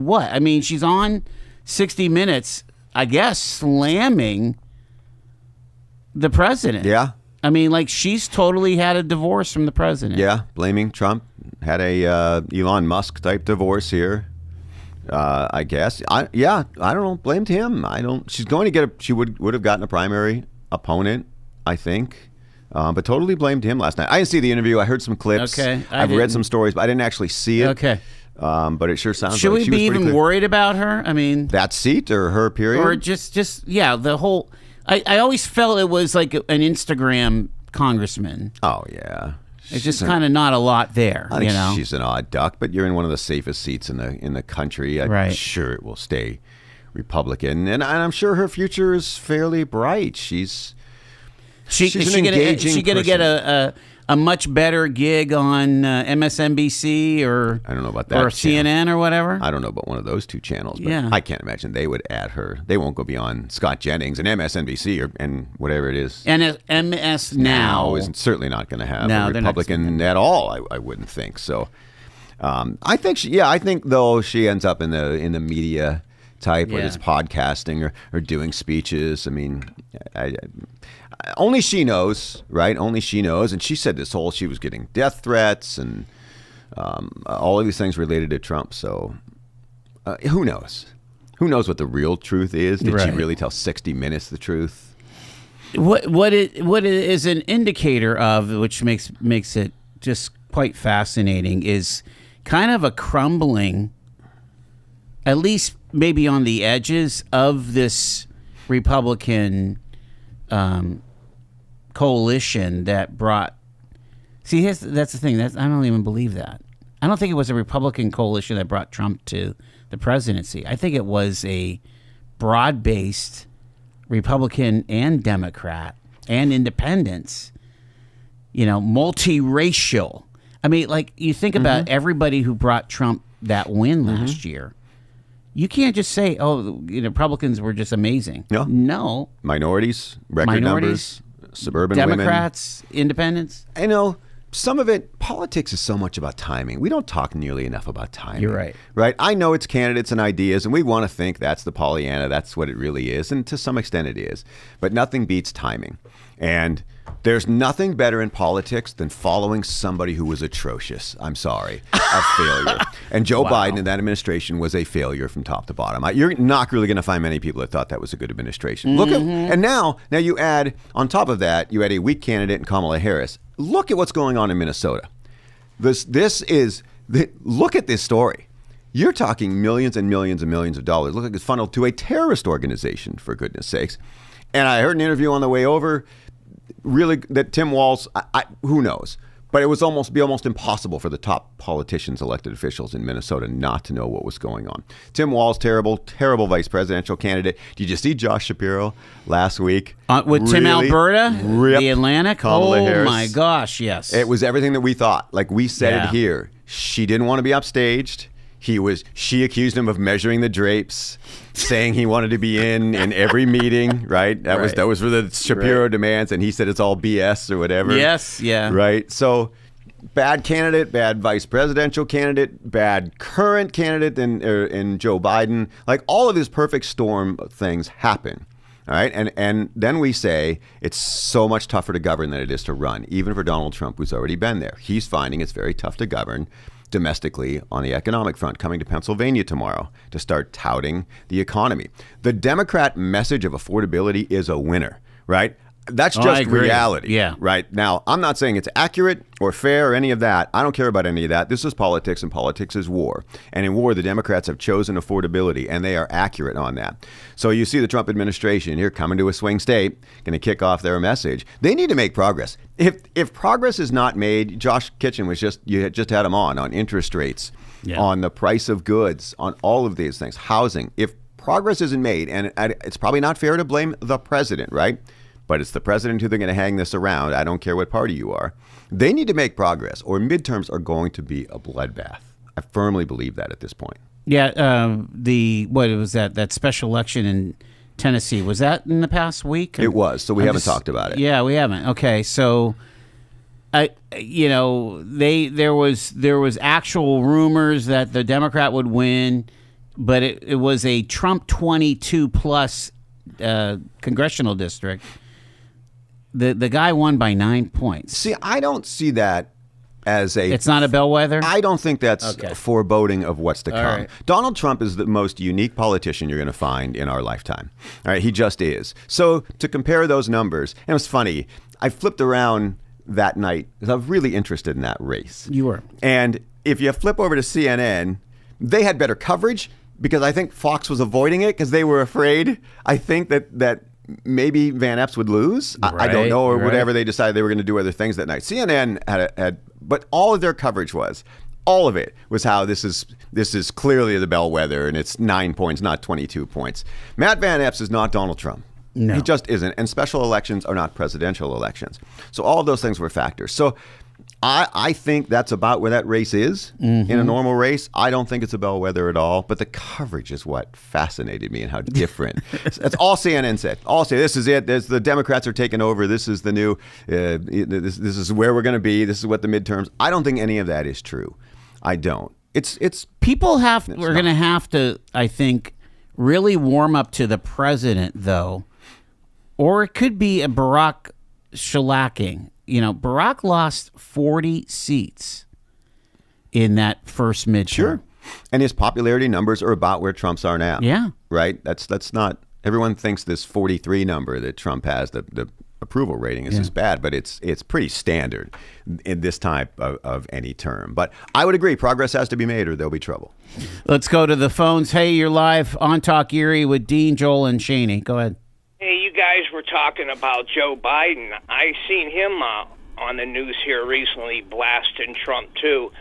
what? I mean, she's on 60 Minutes, I guess, slamming the president. Yeah. I mean, like, she's totally had a divorce from the president. Yeah, blaming Trump. Had a Elon Musk type divorce here. I guess. I don't know. Blamed him. She's going to she would have gotten a primary opponent, I think. But totally blamed him last night. I didn't see the interview. I heard some clips. Okay. I've read some stories, but I didn't actually see it. Okay. But it sure sounds Should like we she be was pretty even clear. worried about her? I mean, that seat or her period? or just the whole. I always felt it was like an Instagram congressman. Oh, yeah. It's just kind of not a lot there, I think she's an odd duck, but you're in one of the safest seats in the country. I'm sure it will stay Republican, and I'm sure her future is fairly bright. She's an engaging she gonna get a much better gig on MSNBC or I don't know about that, or CNN or whatever. I don't know about one of those two channels, but yeah. I can't imagine they would add her. They won't go beyond Scott Jennings and MSNBC and whatever it is. And MS Now is certainly not going to have a they're Republican at all. I wouldn't think so. I think I think though she ends up in the media type, whether it's podcasting or doing speeches. I mean, only she knows, right? Only she knows. And she said she was getting death threats and all of these things related to Trump. So who knows? Who knows what the real truth is? Did she really tell 60 Minutes the truth? What it is an indicator of, which makes it just quite fascinating, is kind of a crumbling, at least maybe on the edges of this Republican coalition that brought. See, that's the thing. I don't even believe that. I don't think it was a Republican coalition that brought Trump to the presidency. I think it was a broad-based Republican and Democrat and independents, multiracial. I mean, like, you think about everybody who brought Trump that win last year. You can't just say, Republicans were just amazing. No. Minorities, record numbers, suburban Democrats, independents. I know some of it, politics is so much about timing. We don't talk nearly enough about timing. You're right. Right? I know it's candidates and ideas, and we want to think that's the Pollyanna, that's what it really is, and to some extent it is. But nothing beats timing. And there's nothing better in politics than following somebody who was atrocious. I'm sorry. A failure. And Joe Biden and that administration was a failure from top to bottom. You're not really going to find many people that thought that was a good administration. Look at, and now you add, on top of that, you add a weak candidate in Kamala Harris. Look at what's going on in Minnesota. Look at this story. You're talking millions and millions and millions of dollars. Look like it's funneled to a terrorist organization, for goodness sakes. And I heard an interview on the way over, really, that Tim Walz, who knows? But it was almost impossible for the top politicians, elected officials in Minnesota not to know what was going on. Tim Walz, terrible vice presidential candidate. Did you see Josh Shapiro last week? With Tim Alberta, the Atlantic? Kamala Harris. My gosh, yes. It was everything that we thought. Like we said it here. She didn't want to be upstaged. She accused him of measuring the drapes, saying he wanted to be in every meeting, right? That was for the Shapiro demands, and he said it's all BS or whatever. Yes, yeah. Right. So bad candidate, bad vice presidential candidate, bad current candidate in Joe Biden. Like all of these perfect storm things happen. All right. And then we say it's so much tougher to govern than it is to run, even for Donald Trump, who's already been there. He's finding it's very tough to govern domestically on the economic front, coming to Pennsylvania tomorrow to start touting the economy. The Democrat message of affordability is a winner, right? That's just reality. Yeah. Right. Now, I'm not saying it's accurate or fair or any of that. I don't care about any of that. This is politics, and politics is war. And in war, the Democrats have chosen affordability, and they are accurate on that. So you see the Trump administration here coming to a swing state, going to kick off their message. They need to make progress. If progress is not made, Josh Kitchen you had just had him on interest rates, on the price of goods, on all of these things, housing. If progress isn't made, and it's probably not fair to blame the president, right? But it's the president who they're going to hang this around. I don't care what party you are. They need to make progress, or midterms are going to be a bloodbath. I firmly believe that at this point. Yeah, what was that special election in Tennessee? Was that in the past week? It was. So we haven't talked about it. Yeah, we haven't. Okay, so there was actual rumors that the Democrat would win, but it was a Trump 22 plus congressional district. The guy won by 9 points. See, I don't see that as a... It's not a bellwether? I don't think that's foreboding of what's to come. Right. Donald Trump is the most unique politician you're going to find in our lifetime. All right, he just is. So to compare those numbers, and it was funny, I flipped around that night because I was really interested in that race. You were. And if you flip over to CNN, they had better coverage because I think Fox was avoiding it because they were afraid. I think that maybe Van Epps would lose. I don't know, or whatever. They decided they were going to do other things that night. CNN had, but all of their coverage was, all of it was how this is clearly the bellwether, and it's 9 points, not 22 points. Matt Van Epps is not Donald Trump. No. He just isn't. And special elections are not presidential elections. So all of those things were factors. So I think that's about where that race is in a normal race. I don't think it's a bellwether at all. But the coverage is what fascinated me and how different. That's all CNN said. All say this is it. The Democrats are taking over. This is the new. This is where we're going to be. This is what the midterms. I don't think any of that is true. I don't. It's people we're going to have to, I think, really warm up to the president though. Or it could be a Barack shellacking. You know, Barack lost 40 seats in that first midterm. Sure. And his popularity numbers are about where Trump's are now. Yeah. Right? That's not, everyone thinks this 43 number that Trump has, the approval rating is bad, but it's pretty standard in this type of any term. But I would agree, progress has to be made or there'll be trouble. Let's go to the phones. Hey, you're live on Talk Erie with Dean, Joel, and Shaney. Go ahead. Hey, you guys were talking about Joe Biden. I seen him on the news here recently blasting Trump, too.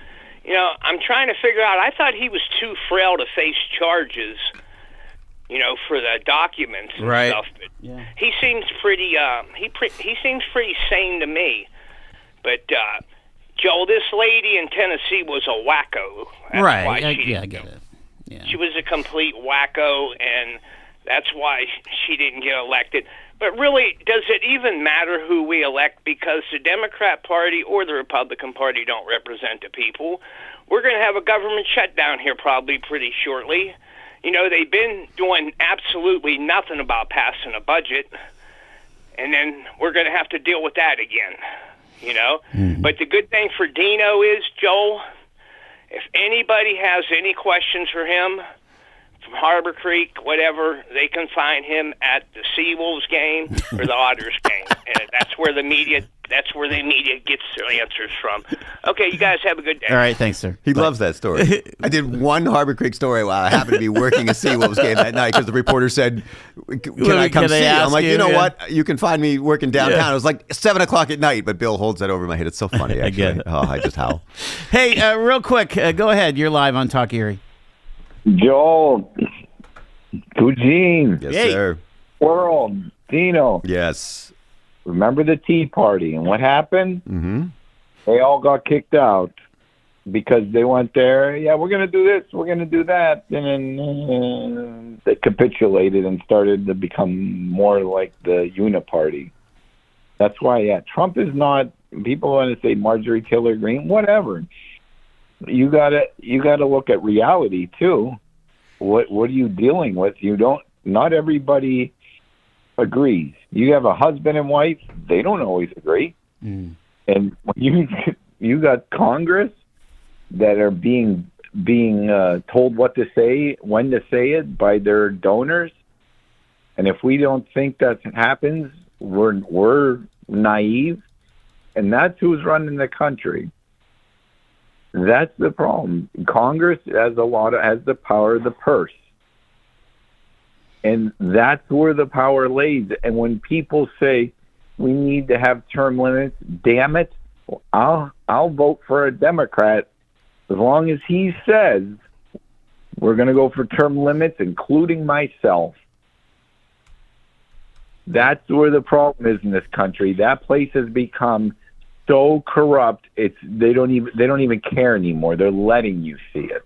You know, I'm trying to figure out, I thought he was too frail to face charges, you know, for the documents and stuff. But he seems pretty, he seems pretty sane to me. But, Joel, this lady in Tennessee was a wacko. That's right. why I get it. Yeah. She was a complete wacko, and that's why she didn't get elected. But really, does it even matter who we elect? Because the Democrat Party or the Republican Party don't represent the people. We're going to have a government shutdown here probably pretty shortly. You know, they've been doing absolutely nothing about passing a budget, and then we're going to have to deal with that again, you know? But the good thing for Dino is, Joel, if anybody has any questions for him, from Harbor Creek, whatever, they can find him at the Seawolves game or the Otters game. And that's where the media gets their answers from. Okay, you guys have a good day. All right, thanks, sir. He loves that story. I did one Harbor Creek story while I happened to be working a Seawolves game that night because the reporter said, can I come see you? I'm like, you know what? You can find me working downtown. Yeah. It was like 7 o'clock at night, but Bill holds that over my head. It's so funny, actually. I get it. Oh, I just howl. Hey, real quick, go ahead. You're live on Talk Erie. Joel, Eugene, yes, sir. World, Dino. Yes. Remember the Tea Party and what happened? Mm-hmm. They all got kicked out because they went there. Yeah, we're going to do this. We're going to do that. And then they capitulated and started to become more like the Uniparty. That's why, Trump is not. People want to say Marjorie Taylor Greene, whatever. You gotta look at reality too. What are you dealing with? Not everybody agrees. You have a husband and wife, they don't always agree. And when you got Congress that are being told what to say, when to say it by their donors, and if we don't think that happens, we're naive, and that's who's running the country. That's the problem. Congress has the power of the purse. And that's where the power lays. And when people say we need to have term limits, damn it, I'll vote for a Democrat as long as he says we're going to go for term limits, including myself. That's where the problem is in this country. That place has become so corrupt, they don't even care anymore. They're letting you see it.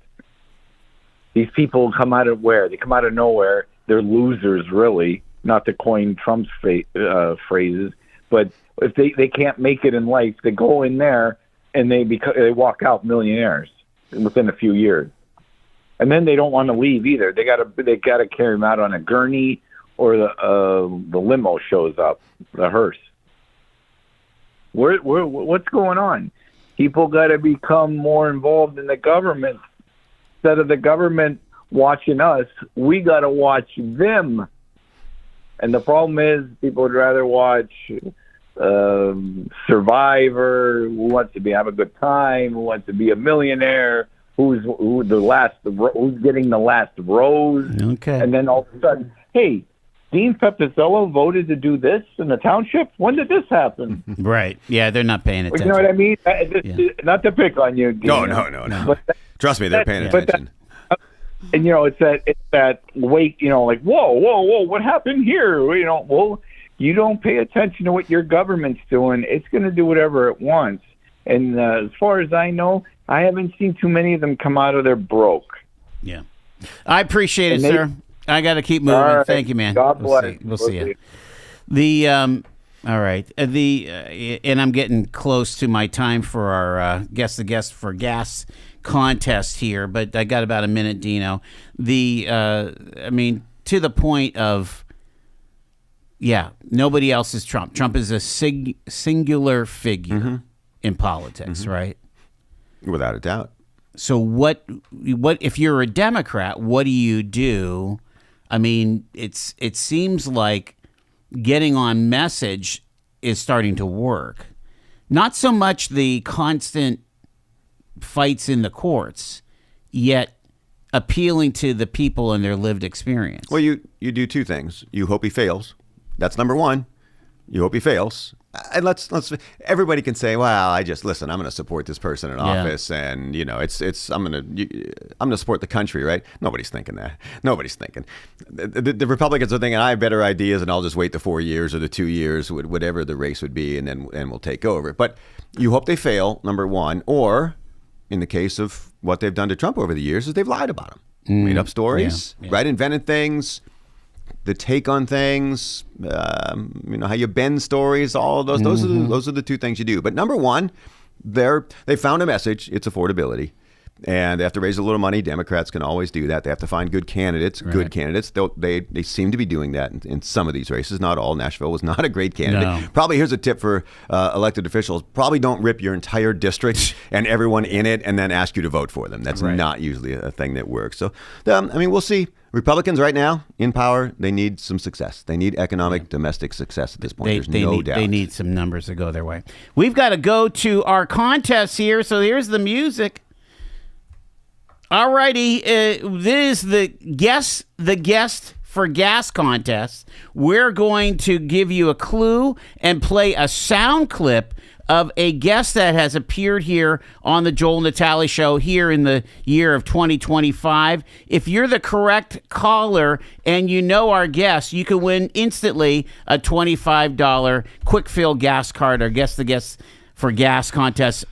These people come out of where? They come out of nowhere. They're losers, really, not to coin Trump's phrases. But if they can't make it in life, they go in there and they walk out millionaires within a few years. and then they don't want to leave either. They gotta carry them out on a gurney, or the limo shows up, the hearse. What's going on? People got to become more involved in the government. Instead of the government watching us, we got to watch them. And the problem is, people would rather watch Survivor, who wants to have a good time, who wants to be a millionaire, who's getting the last rose. Okay. And then all of a sudden, hey, Dean Pepicello voted to do this in the township? When did this happen? Right. Yeah, they're not paying attention. You know what I mean? Not to pick on you, Dean. No. But trust me, they're paying attention. And, it's that wait, like, whoa, what happened here? Well, you don't pay attention to what your government's doing. It's going to do whatever it wants. And as far as I know, I haven't seen too many of them come out of there broke. Yeah. I appreciate it, sir. I got to keep moving. Right. Thank you, man. God bless. We'll see you. All right. And I'm getting close to my time for our guess the guest for gas contest here, but I got about a minute, Dino. To the point of, nobody else is Trump. Trump is a singular figure in politics, right? Without a doubt. So what if you're a Democrat, what do you do? I mean, it seems like getting on message is starting to work. Not so much the constant fights in the courts, yet appealing to the people and their lived experience. Well, you do two things. You hope he fails. That's number one. You hope he fails. And let's everybody can say, well, I'm going to support this person in office, and I'm going to support the country, right? Nobody's thinking that. Nobody's thinking. The Republicans are thinking, I have better ideas, and I'll just wait the 4 years or the 2 years, whatever the race would be, and we'll take over. But you hope they fail, number one, or in the case of what they've done to Trump over the years, is they've lied about him, made up stories, right? Invented things. The take on things, how you bend stories, all of those. Those are the two things you do. But number one, they found a message. It's affordability. And they have to raise a little money. Democrats can always do that. They have to find good candidates. Right. Good candidates. They seem to be doing that in some of these races. Not all. Nashville was not a great candidate. No. Probably here's a tip for elected officials. Probably don't rip your entire district and everyone in it and then ask you to vote for them. That's not usually a thing that works. So, we'll see. Republicans right now in power, they need some success. They need economic domestic success at this point. There's no doubt. They need some numbers to go their way. We've got to go to our contest here. So here's the music. All righty, this is the guest for gas contest. We're going to give you a clue and play a sound clip of a guest that has appeared here on the Joel Natale Show here in the year of 2025. If you're the correct caller and you know our guest, you can win instantly a $25 quick fill gas card. Our guest the guest for gas contest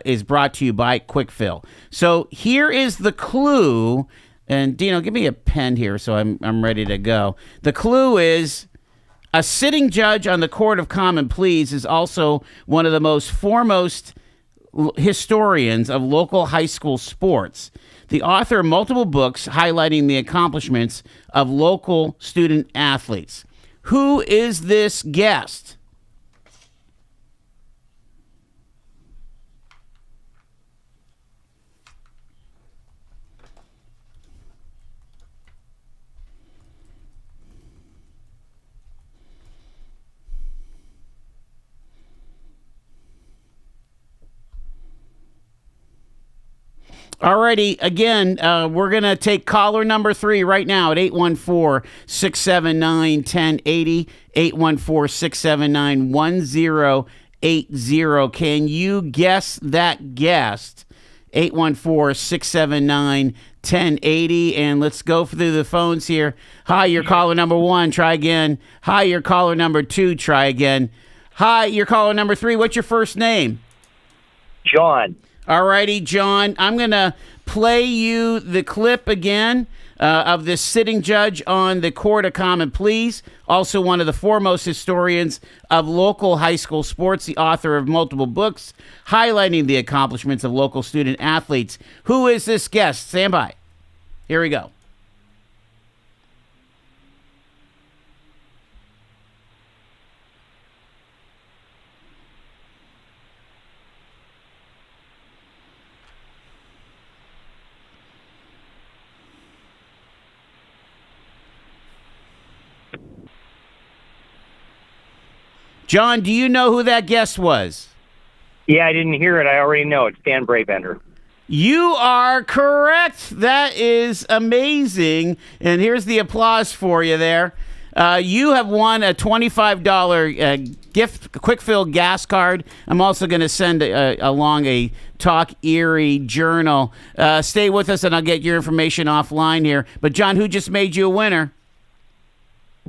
is brought to you by Quick Fill. So here is the clue, and Dino, give me a pen here so I'm ready to go. The clue is a sitting judge on the Court of Common Pleas is also one of the most foremost historians of local high school sports. The author of multiple books highlighting the accomplishments of local student athletes. Who is this guest? Alrighty, again, we're going to take caller number 3 right now at 814-679-1080, 814-679-1080. Can you guess that guest? 814-679-1080, and let's go through the phones here. Hi, you're caller number 1, try again. Hi, you're caller number 2, try again. Hi, you're caller number 3, what's your first name? John. All righty, John, I'm going to play you the clip again of this sitting judge on the Court of Common Pleas, also one of the foremost historians of local high school sports, the author of multiple books highlighting the accomplishments of local student athletes. Who is this guest? Stand by. Here we go. John, do you know who that guest was? Yeah, I didn't hear it. I already know. It's Dan Bravender. You are correct. That is amazing. And here's the applause for you there. You have won a $25 gift quick fill gas card. I'm also going to send along a Talk Erie journal. Stay with us and I'll get your information offline here. But John, who just made you a winner?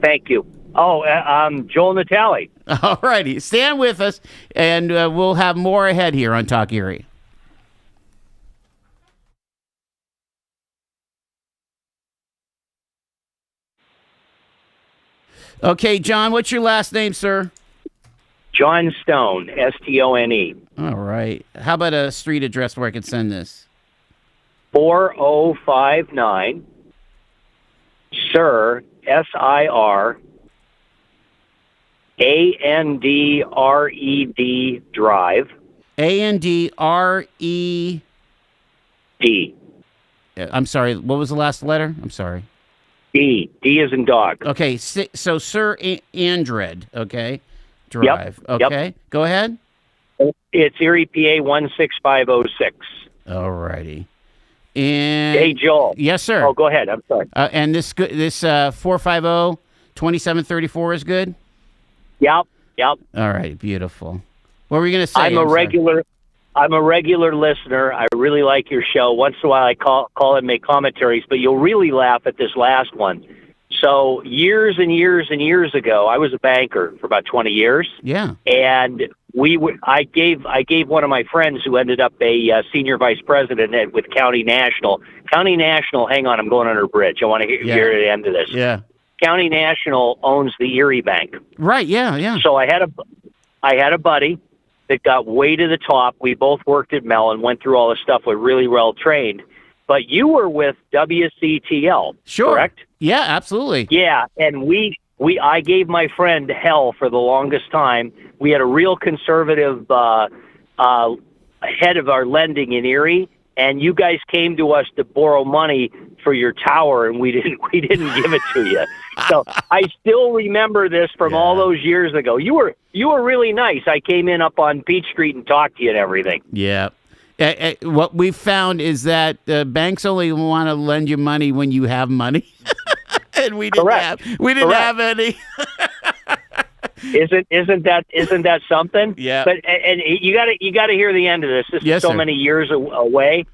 Thank you. Oh, Joel Natale. All righty. Stand with us and we'll have more ahead here on Talk Erie. Okay, John, what's your last name, sir? John Stone, Stone. All right. How about a street address where I can send this? 4059 Sir, SIR, ANDRED Drive. ANDRED. D. I'm sorry. What was the last letter? I'm sorry. D. D as in dog. Okay. So Sir Andred. Okay. Drive. Yep. Okay. Yep. Go ahead. It's Erie, PA 16506. All righty. And Hey, Joel. Yes, sir. Oh, go ahead. I'm sorry. And this 450-2734 is good? Yep. All right. Beautiful. What were you going to say? I'm a regular listener. I really like your show. Once in a while I call and make commentaries, but you'll really laugh at this last one. So years and years and years ago, I was a banker for about 20 years. Yeah. And I gave one of my friends who ended up a senior vice president with County National. County National, hang on, I'm going under a bridge. I want to hear the end of this. Yeah. County National owns the Erie Bank. Right, yeah. So I had a buddy that got way to the top. We both worked at Mellon, went through all the stuff. We're really well trained. But you were with WCTL, sure. Correct? Yeah, absolutely. Yeah, and I gave my friend hell for the longest time. We had a real conservative head of our lending in Erie, and you guys came to us to borrow money for your tower, and we didn't give it to you. So I still remember this from all those years ago. You were really nice. I came in up on Beach Street and talked to you and everything. Yeah. What we've found is that banks only want to lend you money when you have money, and we didn't have any. Isn't that something? Yeah. But and you got to hear the end of this. This is so many years away,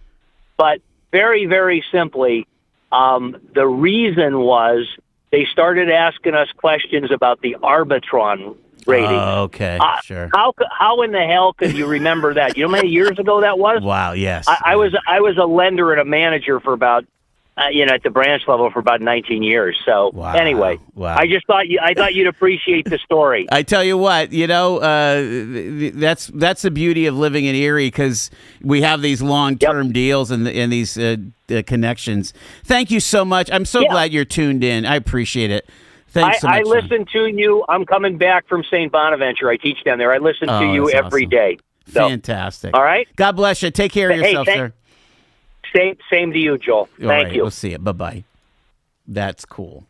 but very, very simply, the reason was they started asking us questions about the Arbitron rating. Oh, okay, sure. How in the hell could you remember that? You know how many years ago that was? Wow, yes. I was a lender and a manager for about at the branch level for about 19 years. So anyway, I just thought you'd appreciate the story. I tell you what, that's the beauty of living in Erie because we have these long-term deals and these connections. Thank you so much. I'm so glad you're tuned in. I appreciate it. Thanks so much. I listen to you. I'm coming back from St. Bonaventure. I teach down there. I listen to you every day. So, fantastic. All right. God bless you. Take care of yourself, sir. Same to you, Joel. Thank you. We'll see you. Bye-bye. That's cool.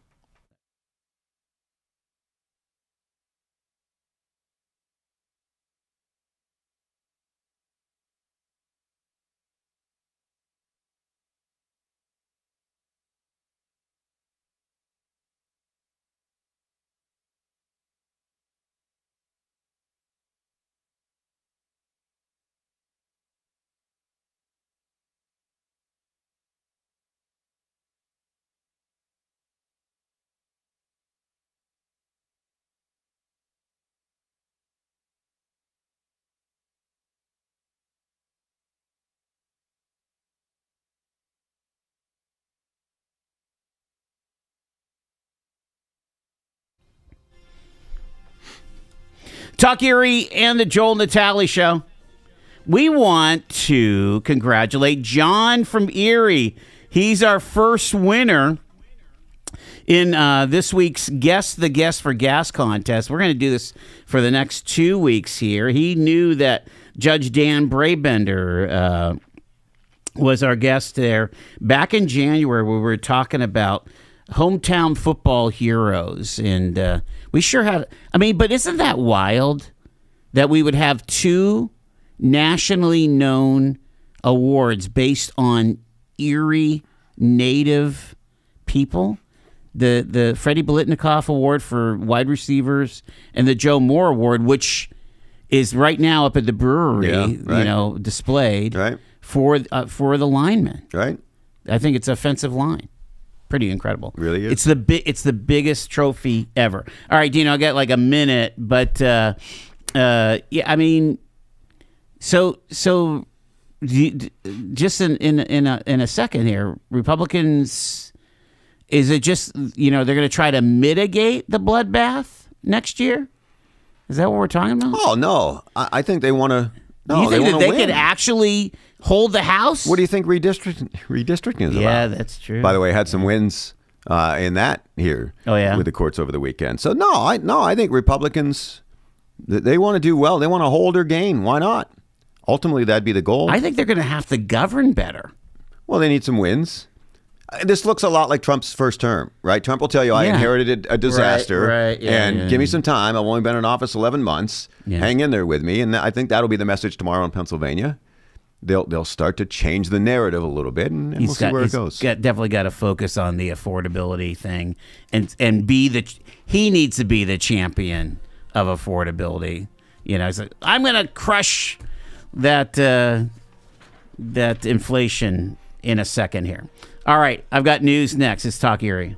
Talk Erie and the Joel Natale Show. We want to congratulate John from Erie. He's our first winner in this week's Guess the Guest for Gas contest. We're going to do this for the next 2 weeks here. He knew that Judge Dan Brabender was our guest there. Back in January, we were talking about hometown football heroes. And we sure had, but isn't that wild that we would have 2 nationally known awards based on Erie native people? The Freddie Bolitnikoff Award for wide receivers and the Joe Moore Award, which is right now up at the brewery, displayed for the linemen. Right. I think it's offensive line. Pretty incredible. Really is. It's the biggest trophy ever. All right, Dino, I got like a minute, but so just in a second here, Republicans. Is it just, they're going to try to mitigate the bloodbath next year? Is that what we're talking about? Oh, no. I think they want to. No, you think that they win. could actually hold the House? What do you think redistricting is about? Yeah, that's true. By the way, had some wins in that here. Oh, yeah. With the courts over the weekend. So, I think Republicans, they want to do well. They want to hold or gain. Why not? Ultimately, that'd be the goal. I think they're going to have to govern better. Well, they need some wins. This looks a lot like Trump's first term, right? Trump will tell you, I inherited a disaster, right, give me some time. I've only been in office 11 months. Yeah. Hang in there with me. And I think that'll be the message tomorrow in Pennsylvania. They'll start to change the narrative a little bit, and we'll see where it goes. Definitely got to focus on the affordability thing, and he needs to be the champion of affordability. It's like, I'm going to crush that inflation in a second here. All right, I've got news next. It's Talk Erie.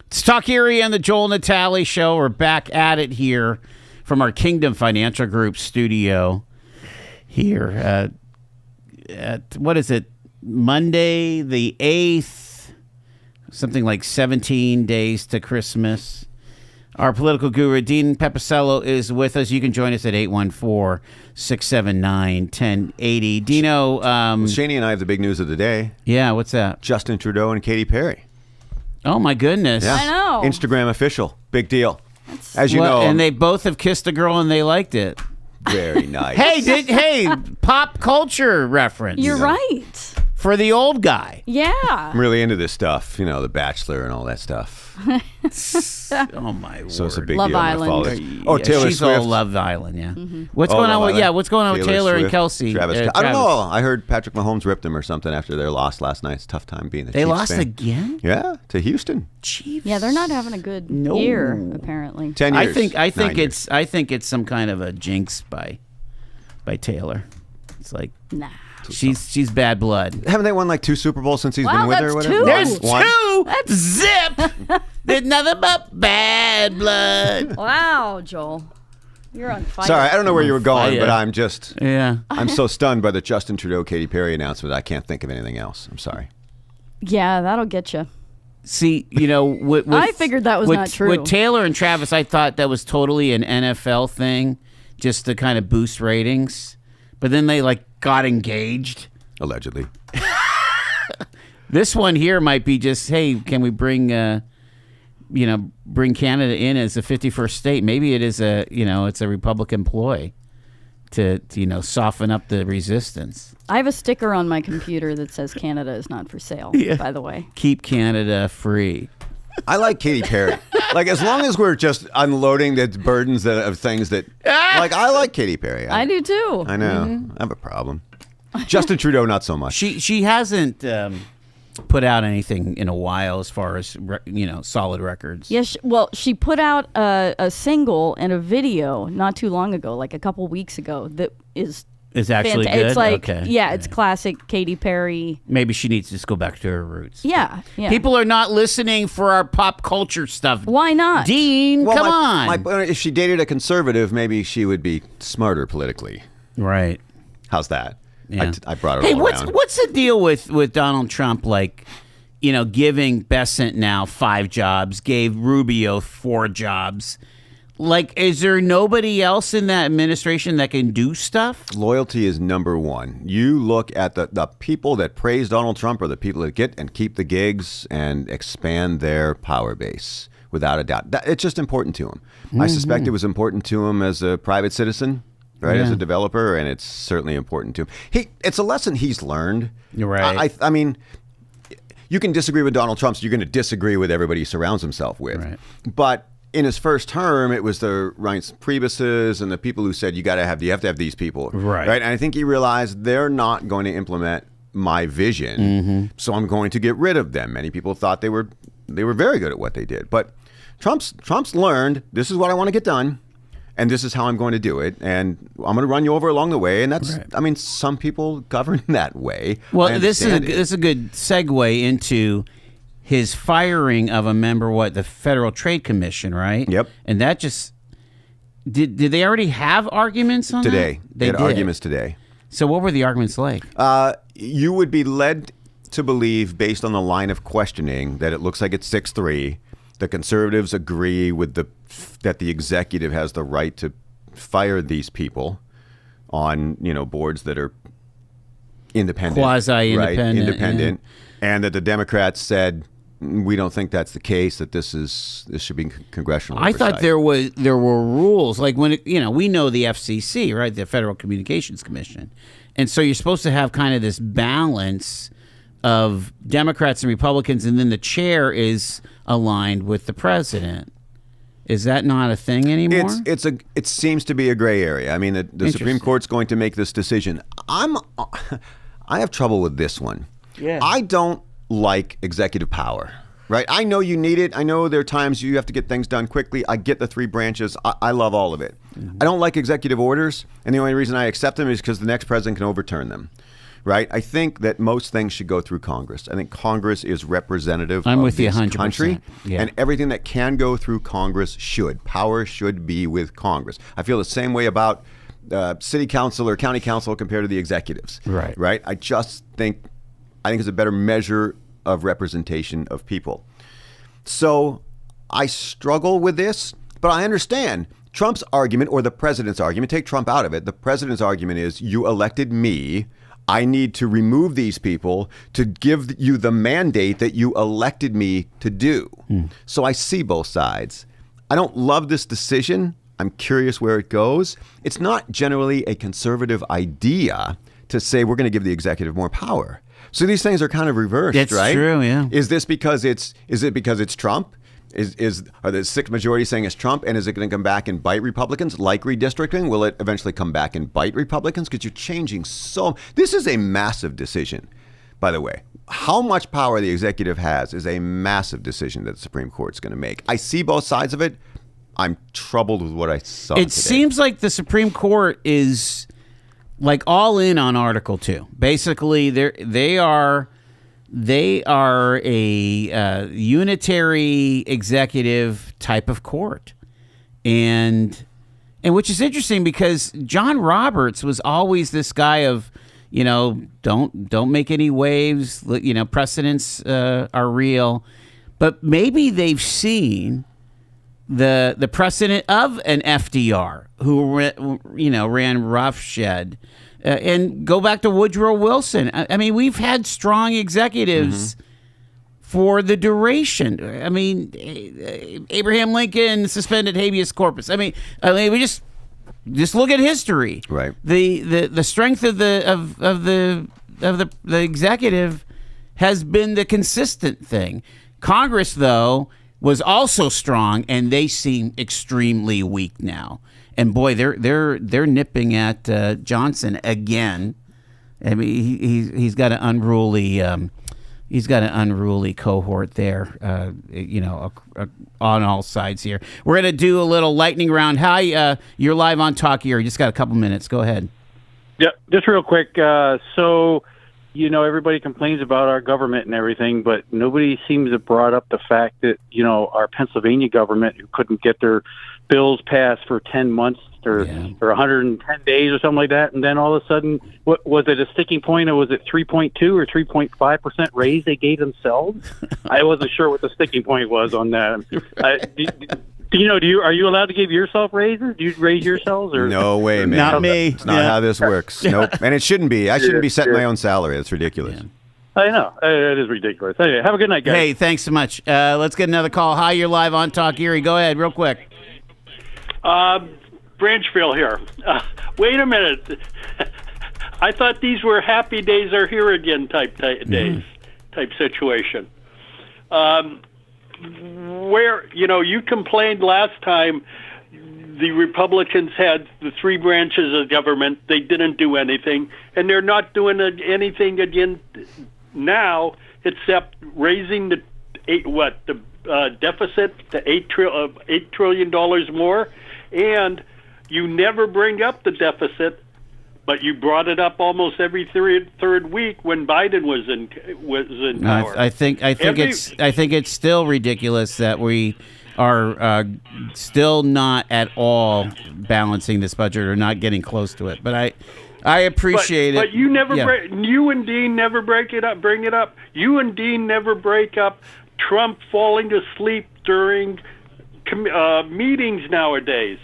It's Talk Erie on the Joel Natale Show. We're back at it here from our Kingdom Financial Group studio here at what is it? Monday the 8th, something like 17 days to Christmas. Our political guru, Dean Pepicello, is with us. You can join us at 814-679-1080. Dino. Shaney and I have the big news of the day. Yeah, what's that? Justin Trudeau and Katy Perry. Oh, my goodness. Yeah. I know. Instagram official. Big deal. As you know. And they both have kissed a girl and they liked it. Very nice. Hey, pop culture reference. You're right. For the old guy. Yeah. I'm really into this stuff, The Bachelor and all that stuff. Oh my word! So it's a big Love deal. I'm gonna Island. follow this. Oh, Taylor she's Swift. all Love Island, yeah. Mm-hmm. What's Oh, going on Love with Island. what's going on with Taylor and Swift, Kelsey? Travis. I don't Travis. know. I heard Patrick Mahomes ripped him or something after their loss last night. It's a tough time being the They Chiefs lost fan. again? Yeah, to Houston. Chiefs. Yeah, they're not having a good No. year, apparently. 10 years. I think 9 years. it's some kind of a jinx by Taylor. It's like Nah. she's bad blood. Haven't they won like 2 Super Bowls since he's Wow, been with her or that's whatever? two. There's One. two. Zip. There's nothing but bad blood. Wow, Joel. You're on fire. Sorry, I don't know where you were going, Fire. but Yeah. I'm so stunned by the Justin Trudeau Katy Perry announcement. I can't think of anything else. I'm sorry. Yeah, that'll get you. See, with I figured that was with, not true. With Taylor and Travis, I thought that was totally an NFL thing, just to kind of boost ratings. But then they got engaged. Allegedly. This one here might be just, hey, can we bring Canada in as a 51st state? Maybe it is it's a Republican ploy to soften up the resistance. I have a sticker on my computer that says Canada is not for sale, by the way. Keep Canada free. I like Katy Perry. As long as we're just unloading the burdens of things that, I like Katy Perry. I do too. I know. I have a problem. Justin Trudeau, not so much. She hasn't put out anything in a while as far as solid records. Yes, she put out a single and a video not too long ago, like a couple weeks ago, that is actually good. It's like, okay. it's classic Katy Perry. Maybe she needs to just go back to her roots. Yeah. People are not listening for our pop culture stuff. Why not? Dean, come on. If she dated a conservative, maybe she would be smarter politically. Right. How's that? Yeah. I brought her Hey, all around. what's the deal with Donald Trump? Giving Besant now 5 jobs, gave Rubio 4 jobs. Is there nobody else in that administration that can do stuff? Loyalty is number one. You look at the people that praise Donald Trump are the people that get and keep the gigs and expand their power base, without a doubt. It's just important to him. I suspect it was important to him as a private citizen. Right, as a developer, and it's certainly important to him. It's a lesson he's learned. You're right. I mean, you can disagree with Donald Trump, so you're going to disagree with everybody he surrounds himself with. Right. But in his first term, it was the Reince Priebus's and the people who said you have to have these people. Right. And I think he realized they're not going to implement my vision, so I'm going to get rid of them. Many people thought they were very good at what they did, but Trump's learned this is what I want to get done. And this is how I'm going to do it. And I'm going to run you over along the way. And that's, right. I mean, some people govern that way. Well, this is a good segue into his firing of a member, the Federal Trade Commission, right? Yep. And that just, did they already have arguments on today. that? They had arguments today. So what were the arguments like? You would be led to believe, based on the line of questioning, that it looks like it's 6-3. The conservatives agree with that the executive has the right to fire these people on boards that are independent, quasi-independent, right? Independent, and that the Democrats said we don't think that's the case. That this should be congressional oversight. I thought there were rules when we know the FCC, right, the Federal Communications Commission, and so you're supposed to have kind of this balance of Democrats and Republicans, and then the chair is aligned with the president. Is that not a thing anymore? It seems to be a gray area. I mean, the Supreme Court's going to make this decision. I have trouble with this one. Yeah. I don't like executive power. Right? I know you need it. I know there are times you have to get things done quickly. I get the 3 branches. I love all of it. I don't like executive orders, and the only reason I accept them is because the next president can overturn them. right? I think that most things should go through Congress. I think Congress is representative I'm of with you this 100%. country, Yeah. and everything that can go through Congress should. Power should be with Congress. I feel the same way about city council or county council compared to the executives. Right. Right. I think it's a better measure of representation of people. So I struggle with this, but I understand Trump's argument, or the president's argument. Take Trump out of it. The president's argument is, you elected me. I need to remove these people to give you the mandate that you elected me to do. So I see both sides. I don't love this decision. I'm curious where it goes. It's not generally a conservative idea to say we're going to give the executive more power. So these things are kind of reversed, That's right? true, yeah. Is it because it's Trump? Are the 6 majority saying it's Trump, and is it going to come back and bite Republicans like redistricting? Will it eventually come back and bite Republicans? Because you're changing this is a massive decision, by the way. How much power the executive has is a massive decision that the Supreme Court's going to make. I see both sides of it. I'm troubled with what I saw It today. seems like the Supreme Court is like all in on Article 2. Basically, they are a unitary executive type of court, and which is interesting because John Roberts was always this guy of, don't make any waves. Precedents are real, but maybe they've seen the precedent of an FDR who ran roughshed, and go back to Woodrow Wilson. I mean, we've had strong executives for the duration. I mean, Abraham Lincoln suspended habeas corpus. I mean, we just look at history. Right. The strength of the executive has been the consistent thing. Congress, though, was also strong, and they seem extremely weak now. And boy, they're nipping at Johnson again. I mean, he's got an unruly cohort there. On all sides here. We're gonna do a little lightning round. Hi, you're live on Talk here. You just got a couple minutes. Go ahead. Yeah, just real quick. Everybody complains about our government and everything, but nobody seems to have brought up the fact that, our Pennsylvania government, who couldn't get their bills passed for 10 months or 110 days or something like that, and then all of a sudden, what was it, a sticking point, or was it 3.2 or 3.5% raise they gave themselves? I wasn't sure what the sticking point was on that. Are you allowed to give yourself raises? Do you raise yourselves? Or No way, man. Not me. It's not how this works. Nope. And it shouldn't be. I shouldn't be setting my own salary. That's ridiculous. Yeah. I know. It is ridiculous. Anyway, have a good night, guys. Hey, thanks so much. Let's get another call. Hi, you're live on Talk Erie. Go ahead, real quick. Branchville here. Wait a minute. I thought these were happy days are here again type days, type situation. Where, you complained last time the Republicans had the 3 branches of government. They didn't do anything, and they're not doing anything again now except raising the deficit to $8 trillion more, and you never bring up the deficit, but you brought it up almost every third week when Biden was in power. I think it's still ridiculous that we are still not at all balancing this budget or not getting close to it. But I appreciate it. But you never you and Dean never bring it up. You and Dean never break up Trump falling asleep during meetings nowadays.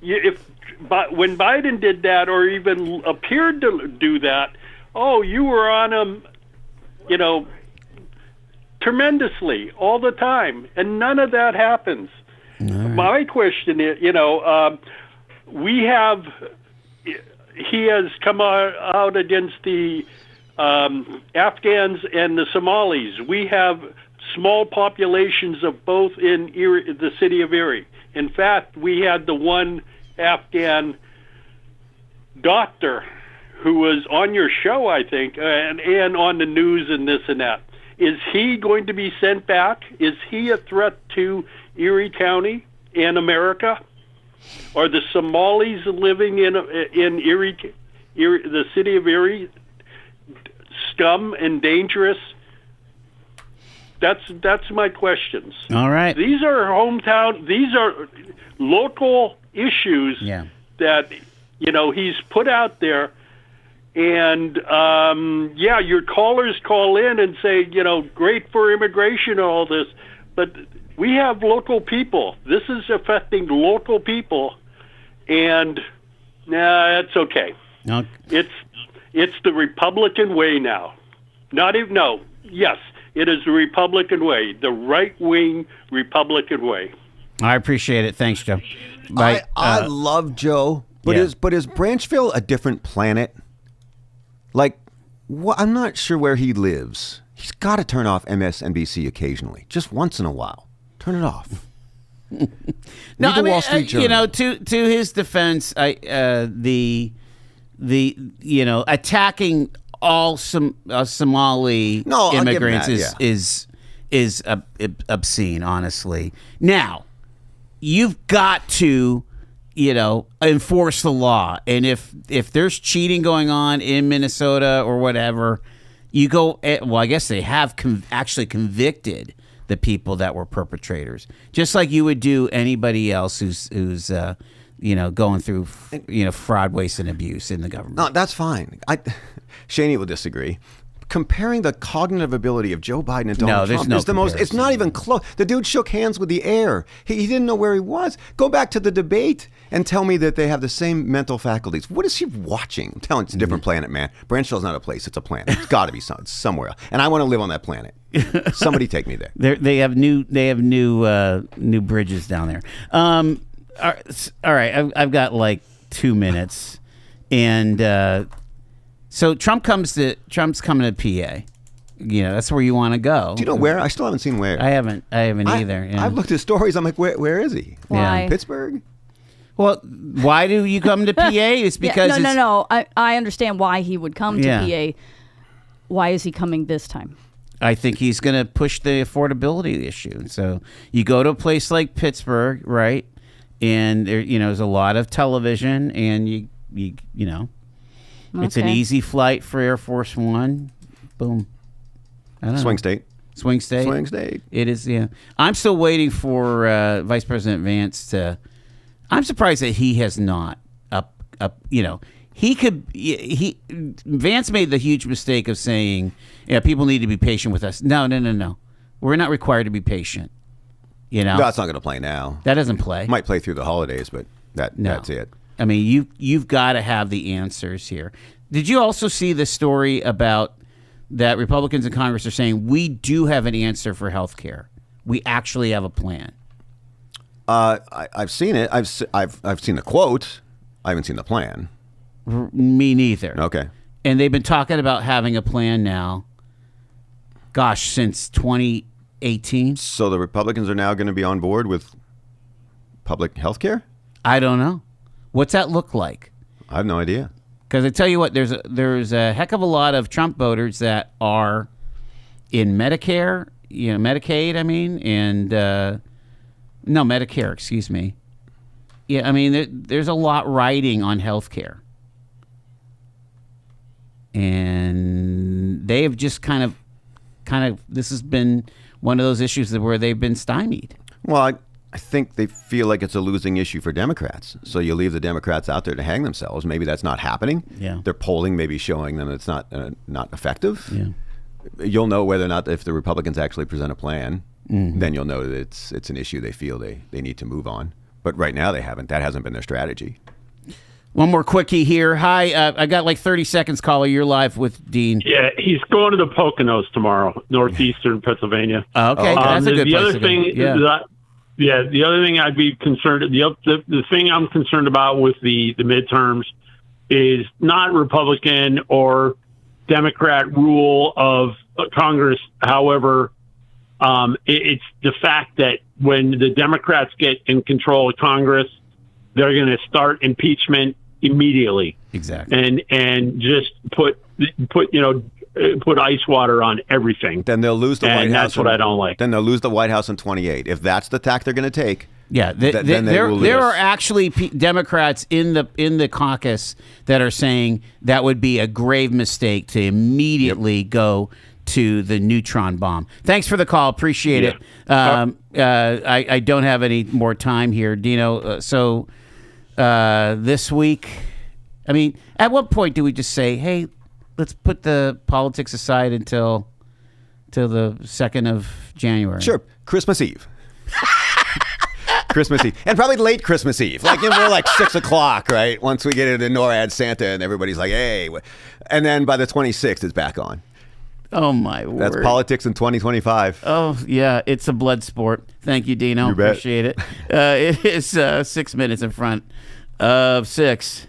When Biden did that, or even appeared to do that, you were on him, tremendously all the time, and none of that happens. Right. My question is, he has come out against the Afghans and the Somalis. We have small populations of both in the city of Erie. In fact, we had the one Afghan doctor who was on your show, I think, and on the news and this and that. Is he going to be sent back? Is he a threat to Erie County and America? Are the Somalis living in Erie, the city of Erie, scum and dangerous? That's my questions. All right. These are local issues that he's put out there. And your callers call in and say, great for immigration and all this, but we have local people. This is affecting local people, and it's okay. It's the Republican way now. Yes, it is the Republican way, the right-wing Republican way. I appreciate it. Thanks, Joe. I love Joe, but is Branchville a different planet? Like, I'm not sure where he lives. He's got to turn off MSNBC occasionally, just once in a while. Turn it off. No, I mean, Wall Street Journal. To his defense, the attacking all Somali immigrants is obscene. Honestly, now you've got to enforce the law, and if there's cheating going on in Minnesota or whatever, you go. Well, I guess they have actually convicted the people that were perpetrators, just like you would do anybody else who's going through fraud, waste, and abuse in the government. No, that's fine. Shaney will disagree. Comparing the cognitive ability of Joe Biden and Donald Trump is the most. It's not even close. The dude shook hands with the air. He didn't know where he was. Go back to the debate and tell me that they have the same mental faculties. What is he watching? I'm telling you, it's a different planet, man. Branchville's not a place. It's a planet. It's got to be somewhere else. And I want to live on that planet. Somebody take me there. They have new bridges down there. All right, I've got like 2 minutes, and so Trump's coming to PA. That's where you want to go. Do you know where? I still haven't seen where. I haven't either. Yeah. I've looked at stories. I'm like, where is he? Why? Pittsburgh? Well, why do you come to PA? It's because no. I understand why he would come to PA. Why is he coming this time? I think he's going to push the affordability issue. So you go to a place like Pittsburgh, right? And there's a lot of television, and you it's an easy flight for Air Force One. Boom. Swing state. Swing state. It is. Yeah. I'm still waiting for Vice President Vance to. I'm surprised that he has not up. Vance made the huge mistake of saying, people need to be patient with us. No. We're not required to be patient. That's not going to play now. That doesn't play. Might play through the holidays, but that's it. I mean, you've got to have the answers here. Did you also see the story about that Republicans in Congress are saying we do have an answer for health care? We actually have a plan. I've seen it. I've seen the quote. I haven't seen the plan. Me neither. Okay. And they've been talking about having a plan now. Gosh, since 2018. So the Republicans are now going to be on board with public health care? I don't know. What's that look like? I have no idea. Because I tell you what, there's a heck of a lot of Trump voters that are in Medicare, Medicaid, and Medicare, excuse me. Yeah, I mean, there's a lot riding on health care. And they have just kind of, this has been one of those issues where they've been stymied. Well, I think they feel like it's a losing issue for Democrats. So you leave the Democrats out there to hang themselves. Maybe that's not happening. Yeah. Their polling may be showing them it's not effective. Yeah. You'll know whether or not if the Republicans actually present a plan, then you'll know that it's an issue they feel they need to move on. But right now they haven't. That hasn't been their strategy. One more quickie here. Hi, I got like 30 seconds, caller. You're live with Dean. Yeah, he's going to the Poconos tomorrow, northeastern Pennsylvania. Okay, that's a good place other thing, the other thing I'd be concerned. The thing I'm concerned about with the midterms is not Republican or Democrat rule of Congress. However, it's the fact that when the Democrats get in control of Congress, they're going to start impeachment immediately. Exactly. And just put ice water on everything. Then they'll lose the White House. And that's what I don't like. Then they'll lose the White House in 28. If that's the tack they're going to take, Yeah, there are actually Democrats in the caucus that are saying that would be a grave mistake to immediately go to the neutron bomb. Thanks for the call. Appreciate it. I don't have any more time here, Dino. So this week, I mean, at what point do we just say, hey, let's put the politics aside until the 2nd of January? Sure. Christmas Eve. Christmas Eve. And probably late Christmas Eve. Like, more like 6 o'clock, right? Once we get into NORAD Santa and everybody's like, hey. And then by the 26th, it's back on. Oh, my word. That's politics in 2025. Oh, yeah. It's a blood sport. Thank you, Dino. You bet. Appreciate it. It is 6 minutes in front of 6.